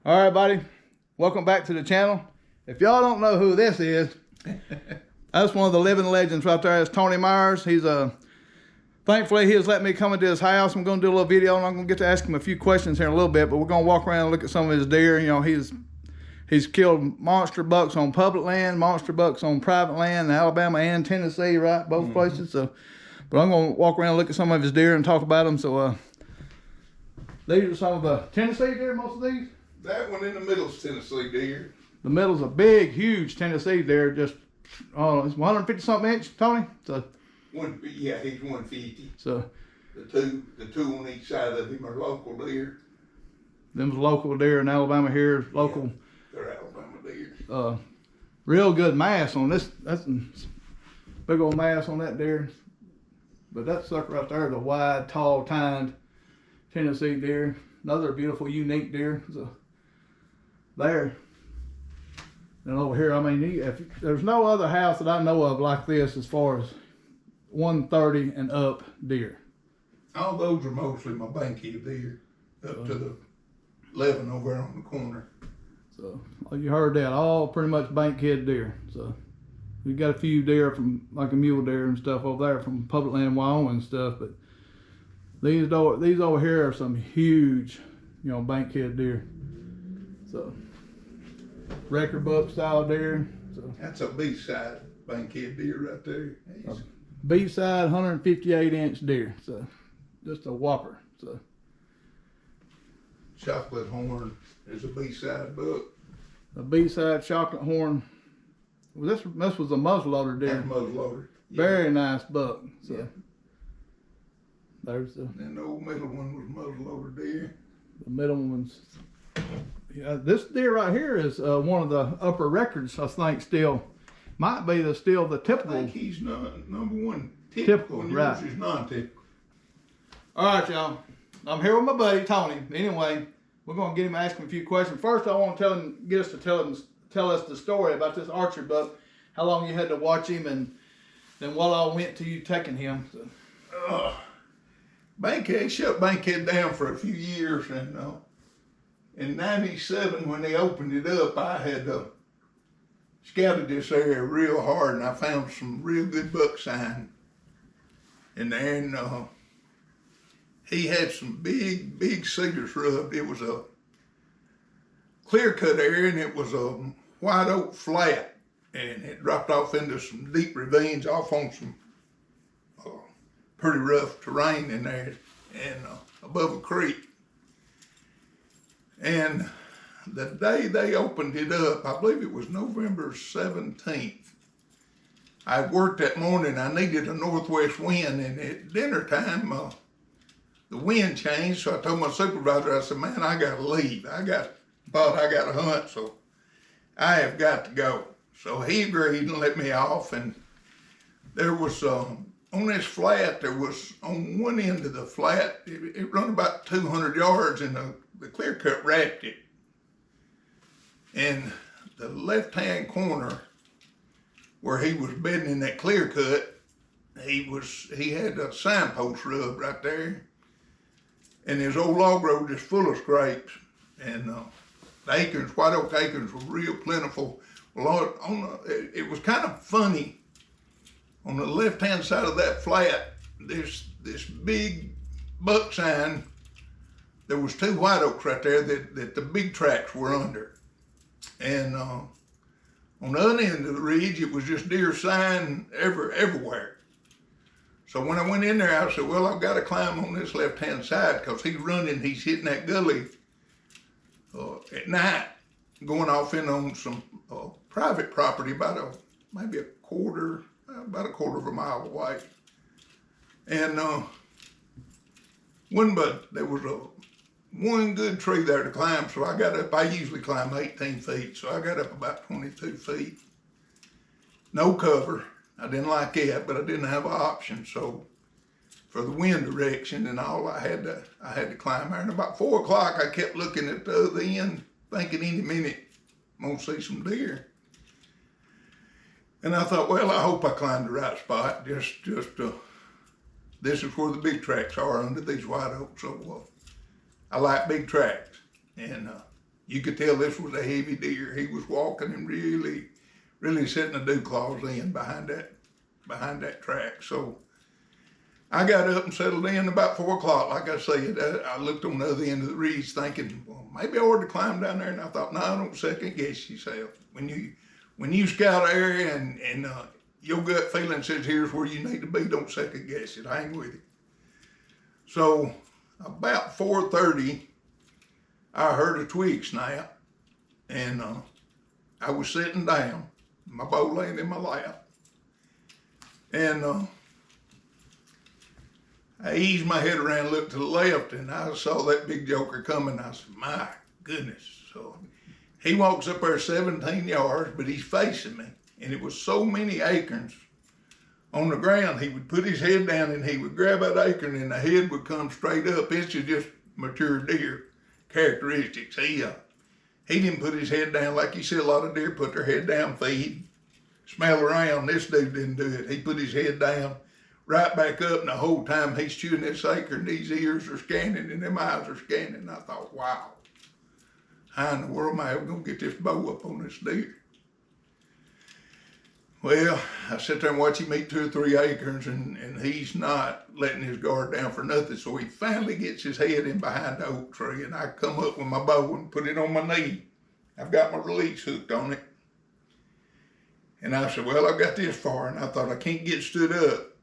All right, buddy. Welcome back to the channel. If y'all don't know who this is, that's one of the living legends right there. It's Tony Myers. He's thankfully he has let me come into his house. I'm going to do a little video, and I'm going to get to ask him a few questions here in a little bit. But we're going to walk around and look at some of his deer. You know, he's killed monster bucks on public land, monster bucks on private land, in Alabama and Tennessee, right? Both places. So, but I'm going to walk around and look at some of his deer and talk about them. So, these are some of the Tennessee deer. Most of these. That one in the middle is Tennessee deer. The middle's a big, huge Tennessee deer. Just it's 150 something inch, Tony. So yeah, he's 150. So the two on each side of him are local deer. Them's local deer in Alabama here. Local. Yeah, they're Alabama deer. Real good mass on this. That's big old mass on that deer. But that sucker right there is a wide, tall, tined Tennessee deer. Another beautiful, unique deer. So there. And over here, I mean, if there's no other house that I know of like this as far as 130 and up deer. All those are mostly my bankhead deer, up to the 11 over there on the corner. So you heard that, all pretty much bankhead deer. So we got a few deer from like a mule deer and stuff over there from public land, Wyoming and stuff, but these over here are some huge, you know, bankhead deer. So record buck style deer. So that's a B-side bankhead deer right there. B-side 158 inch deer. So just a whopper. So chocolate horn is a B-side buck. A B-side chocolate horn. Well, this was a muzzleloader deer. That's muzzleloader. Yeah. Very nice buck. So yeah. There's the. And the old middle one was muzzleloader deer. The middle one's. Yeah, this deer right here is one of the upper records. I think still might be the typical. I think he's number one. Typical, and right? Yours is non-typical. All right, y'all. I'm here with my buddy Tony. Anyway, we're gonna get him asking a few questions. First, I want to get us to tell us the story about this Archer buck. How long you had to watch him, and then what all went to you taking him. So. Bankhead shut Bankhead down for a few years, and in '97 when they opened it up, I had scouted this area real hard, and I found some real good buck sign in there. And he had some big cedar shrub. It was a clear cut area, and it was a white oak flat, and it dropped off into some deep ravines off on some pretty rough terrain in there, and above a creek. And the day they opened it up, I believe it was November 17th, I worked that morning. I needed a northwest wind, and at dinner time, the wind changed. So I told my supervisor, I said, "Man, I got to leave. I got to hunt, so I have got to go." So he agreed and let me off, and there was on this flat, there was on one end of the flat, it run about 200 yards, and the clear cut wrapped it. And the left-hand corner where he was bedding in that clear cut, he had a signpost rub right there. And his old log road is full of scrapes. And the acorns, white oak acorns were real plentiful. Well, it was kind of funny. On the left-hand side of that flat, this big buck sign, there was two white oaks right there that the big tracks were under. And on the other end of the ridge, it was just deer sign everywhere. So when I went in there, I said, well, I've got to climb on this left-hand side, because he's hitting that gully at night, going off in on some private property about maybe a quarter of a mile away. And there was one good tree there to climb, so I got up. I usually climb 18 feet, so I got up about 22 feet. No cover. I didn't like it, but I didn't have an option. So for the wind direction and all, I had to climb there. And about 4 o'clock, I kept looking at the other end, thinking any minute I'm gonna see some deer. And I thought, well, I hope I climbed the right spot. This is where the big tracks are under these white oaks. So I like big tracks. And You could tell this was a heavy deer. He was walking and really setting the dew claws in behind that track. So I got up and settled in about 4 o'clock. Like I said, I looked on the other end of the reeds thinking, well, maybe I ought to climb down there. And I thought, no, don't second guess yourself. When you scout an area and your gut feeling says here's where you need to be, don't second guess it. Hang with it. So about 4:30, I heard a twig snap, and I was sitting down, my bow laying in my lap, and I eased my head around, looked to the left, and I saw that big joker coming. I said, my goodness. So he walks up there 17 yards, but he's facing me, and it was so many acorns on the ground. He would put his head down and he would grab that acorn and the head would come straight up. It's just mature deer characteristics. He didn't put his head down like you see a lot of deer put their head down, feed, smell around. This dude didn't do it. He put his head down, right back up, and the whole time he's chewing this acorn, these ears are scanning and them eyes are scanning. And I thought, wow, how in the world am I ever gonna get this bow up on this deer? Well, I sit there and watch him eat 2 or 3 acorns, and he's not letting his guard down for nothing. So he finally gets his head in behind the oak tree, and I come up with my bow and put it on my knee. I've got my release hooked on it. And I said, well, I've got this far, and I thought, I can't get stood up.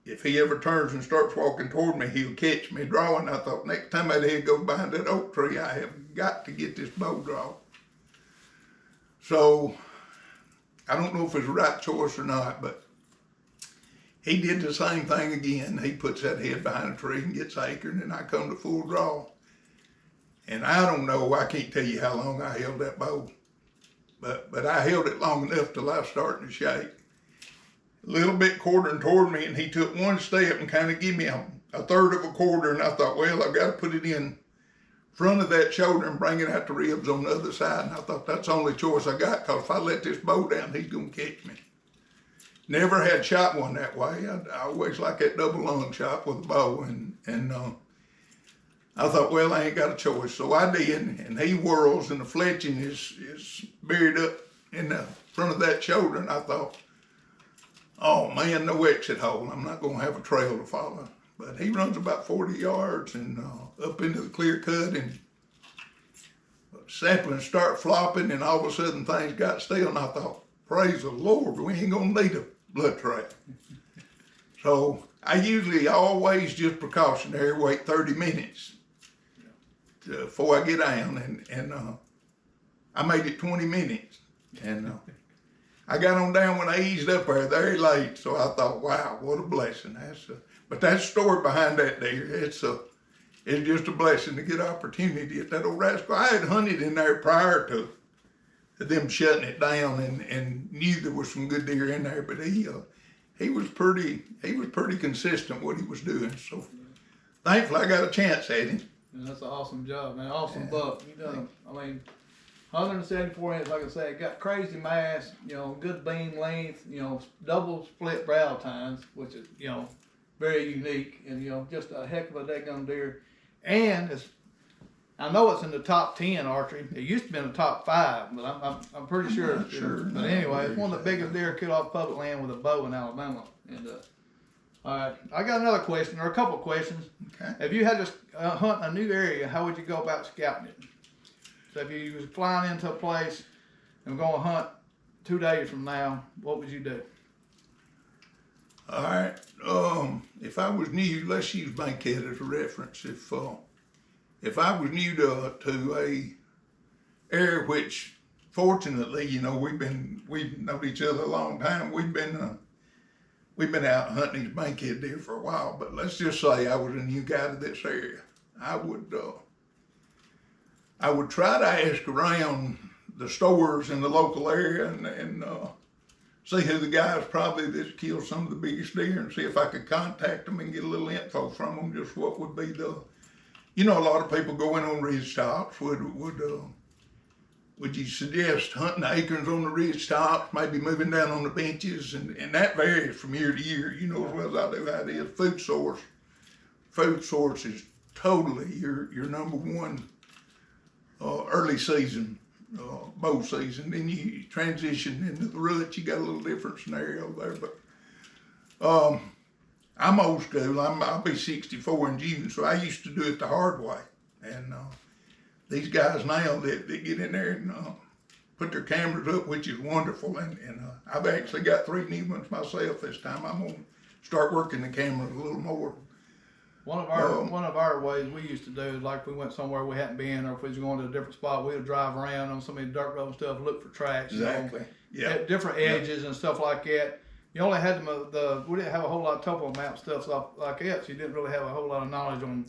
If he ever turns and starts walking toward me, he'll catch me drawing. I thought, next time that head goes behind that oak tree, I have got to get this bow drawn. So I don't know if it's the right choice or not, but he did the same thing again. He puts that head behind a tree and gets acorn, and I come to full draw. And I don't know, I can't tell you how long I held that bow, but I held it long enough till I was starting to shake. A little bit quartering toward me, and he took one step and kind of gave me a third of a quarter, and I thought, well, I've got to put it in front of that shoulder and bring it out the ribs on the other side. And I thought, that's the only choice I got, because if I let this bow down, he's going to catch me. Never had shot one that way. I always like that double lung shot with a bow, and I thought, well, I ain't got a choice. So I did, and he whirls, and the fletching is buried up in the front of that shoulder, and I thought, oh man, no exit hole. I'm not going to have a trail to follow. But he runs about 40 yards and up into the clear cut, and saplings start flopping, and all of a sudden things got still, and I thought, praise the Lord, we ain't going to need a blood trail. So I usually always just precautionary wait 30 minutes before I get down, and I made it 20 minutes. And I got on down when I eased up there very late, so I thought, wow, what a blessing. But that story behind that deer, it's just a blessing to get opportunity at that old rascal. I had hunted in there prior to them shutting it down, and knew there was some good deer in there, but he was pretty consistent what he was doing. So thankfully I got a chance at him. And that's an awesome job, man. Awesome buck. You done, I mean, 174 inches, like I said, got crazy mass, good beam length, double split brow tines, which is, very unique, and just a heck of a daggone deer. And I know it's in the top 10 archery. It used to be in the top 5, but I'm pretty sure. Not sure. But anyway, it's one of the biggest deer killed off public land with a bow in Alabama. And all right, I got another question, or a couple questions. Okay. If you had to hunt a new area, how would you go about scouting it? So if you was flying into a place and going to hunt 2 days from now, what would you do? All right. If I was new, let's use Bankhead as a reference. If I was new to a area which, fortunately, we've known each other a long time. We've been out hunting these Bankhead deer for a while. But let's just say I was a new guy to this area. I would try to ask around the stores in the local area and see who the guys probably that killed some of the biggest deer, and see if I could contact them and get a little info from them, just what would be a lot of people going on ridge tops. Would you suggest hunting the acorns on the ridge tops, maybe moving down on the benches, and that varies from year to year. As well as I do how it is. Food source is totally your number one early season, bow season. Then you transition into the rut. You got a little different scenario there, but I'm old school. I'll be 64 in June, so I used to do it the hard way. And these guys now that get in there and put their cameras up, which is wonderful. And I've actually got 3 new ones myself this time. I'm gonna start working the cameras a little more. One of our ways we used to do is like if we went somewhere we hadn't been, or if we was going to a different spot, we would drive around on some of the dirt road stuff, look for tracks, Exactly. At different edges and stuff like that. You only had we didn't have a whole lot of topo map stuff like that, so you didn't really have a whole lot of knowledge on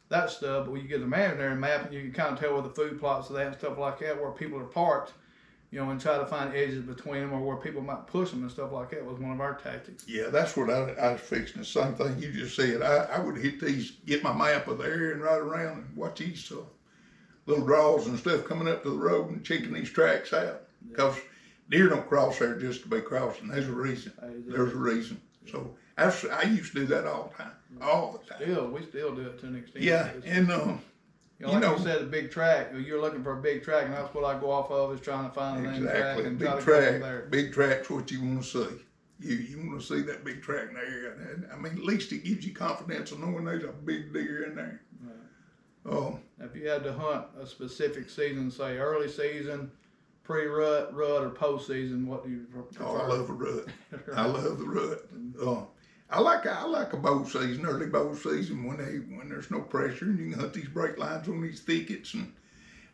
that stuff. But when you get the imaginary map, and you can kind of tell where the food plots are and stuff like that, where people are parked, and try to find edges between them or where people might push them and stuff like that was one of our tactics. Yeah, that's what I was fixing. The same thing you just said. I would hit these, get my map of the area and ride around and watch these little draws and stuff coming up to the road and checking these tracks out. Because deer don't cross there just to be crossing. There's a reason. There's a reason. So I used to do that all the time. All the time. We still do it to an extent. Yeah, and like you said, a big track. You're looking for a big track, and that's what I go off of is trying to find the name track and big try to track. go there. Big track's what you want to see. You want to see that big track in there. And I mean, at least it gives you confidence of knowing there's a big deer in there. Right. If you had to hunt a specific season, say early season, pre-rut, rut, or post-season, what do you prefer? Oh, I love a rut. I love the rut. I like a bow season, early bow season when there's no pressure and you can hunt these break lines on these thickets. And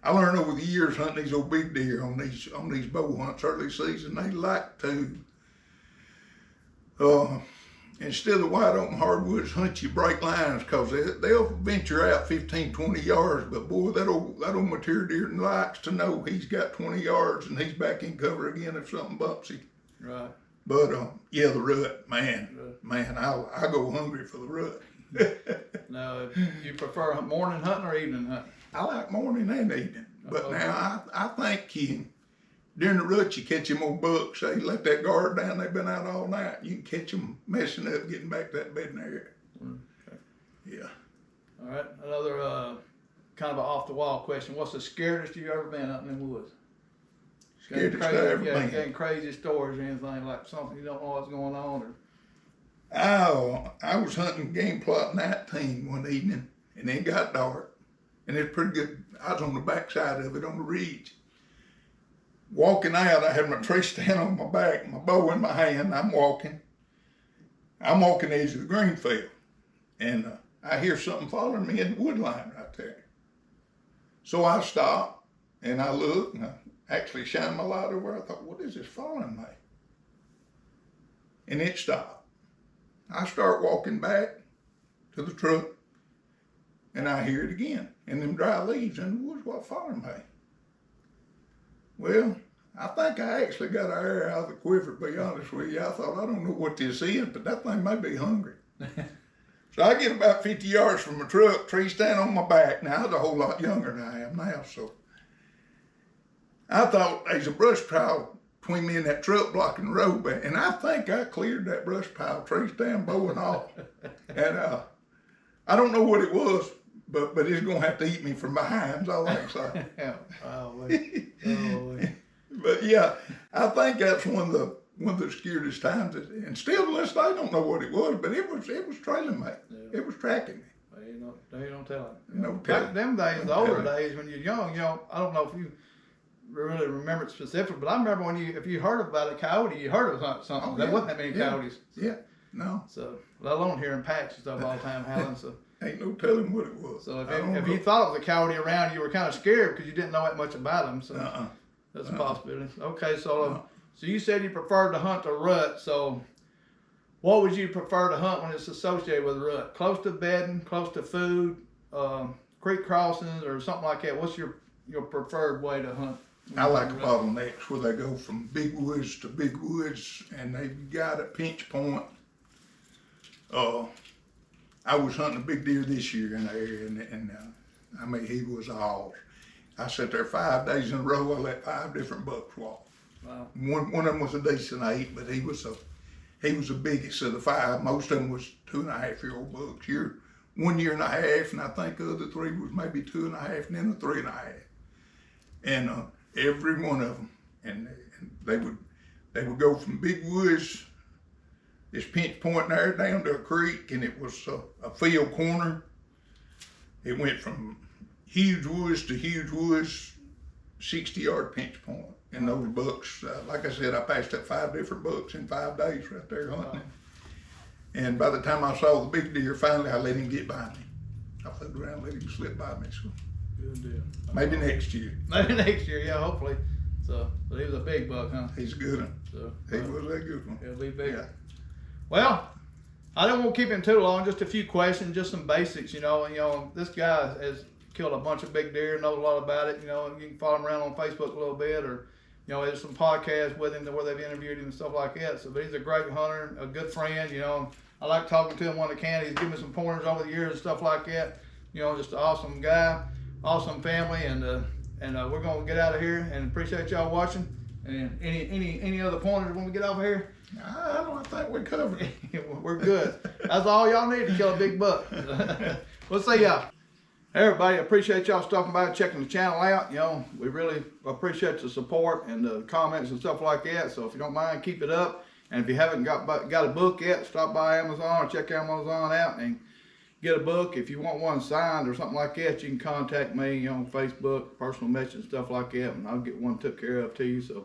I learned over the years hunting these old big deer on these bow hunts early season. They like to instead of wide open hardwoods, hunt you break lines because they'll venture out 15, 20 yards. But boy, that old mature deer likes to know he's got 20 yards and he's back in cover again if something bumps him. Right. But the rut, man, I go hungry for the rut. Now, you prefer morning hunting or evening hunting? I like morning and evening, but now I think during the rut you catch them old bucks. They let that guard down. They've been out all night. You can catch them messing up, getting back to that bedding area. Okay. Yeah. All right. Another kind of an off the wall question. What's the scariest you've ever been out in the woods? Scared I ever been. Getting crazy stories or anything like something you don't know what's going on? Or I was hunting game plot 19 one evening, and it got dark, and it's pretty good. I was on the backside of it on the ridge. Walking out, I had my tree stand on my back, my bow in my hand. I'm walking the edge of the green field, and I hear something following me in the wood line right there. So I stop, and I look, and I actually shine my light over. I thought, what is this following me? And it stopped. I start walking back to the truck, and I hear it again. And them dry leaves in the woods what following me. Well, I think I actually got our air out of the quiver, to be honest with you. I thought, I don't know what this is, but that thing may be hungry. So I get about 50 yards from the truck, tree stand on my back. Now, I was a whole lot younger than I am now, so I thought there's a brush pile between me and that truck blocking the road, and I think I cleared that brush pile, tree stand, bow and all. And I don't know what it was, but it's gonna have to eat me from behind, is all I can say. But yeah, I think that's one of the scariest times. And still to this day, I don't know what it was, but it was trailing me. Yeah. It was tracking me. Well, you don't tell it. No telling. Back them days, the older days when you're young, I don't know if you really remember it specifically, but I remember when if you heard about a coyote, you heard of something. There wasn't that many coyotes. Yeah, no. So, let alone hearing packs and stuff all the time howling. So ain't no telling what it was. So if you thought it was a coyote around, you were kind of scared because you didn't know that much about them. So that's a possibility. Okay, so you said you preferred to hunt a rut. So what would you prefer to hunt when it's associated with a rut? Close to bedding, close to food, creek crossings, or something like that? What's your preferred way to hunt? I like bottlenecks where they go from big woods to big woods, and they've got a pinch point. I was hunting a big deer this year in the area, and I mean, he was all. I sat there 5 days in a row. I let 5 different bucks walk. Wow. One of them was a decent 8, but he was the biggest of the 5. Most of them was 2.5-year-old bucks. You're 1 year and a half, and I think the other 3 was maybe 2.5, and then a 3.5. and every one of them, and they would go from Big Woods, this pinch point there, down to a creek, and it was a field corner. It went from huge woods to huge woods, 60-yard pinch point. And those bucks, like I said, I passed up 5 different bucks in 5 days right there hunting. And by the time I saw the big deer, finally I let him get by me. I flew around and let him slip by me. So Good deal. maybe next year. Maybe next year, yeah, hopefully. So, but he was a big buck, huh? He's a good one. So, He was a good one. He'll be big. Yeah. Well, I don't want to keep him too long. Just a few questions, just some basics. You know, this guy has killed a bunch of big deer, knows a lot about it. You know, you can follow him around on Facebook a little bit, or there's some podcasts with him where they've interviewed him and stuff like that. So, but he's a great hunter, a good friend. You know, I like talking to him when I can. He's given me some pointers over the years and stuff like that. You know, just an awesome guy, awesome family, and we're gonna get out of here. And appreciate y'all watching. And any other pointers when we get over here? I don't think we covered it. We're good. That's all y'all need to kill a big buck. We'll see y'all. Everybody, appreciate y'all stopping by and checking the channel out. We really appreciate the support and the comments and stuff like that. So if you don't mind, keep it up. And if you haven't got a book yet, stop by Amazon or check Amazon out and get a book. If you want one signed or something like that, you can contact me on Facebook, personal message, stuff like that, and I'll get one took care of to you. So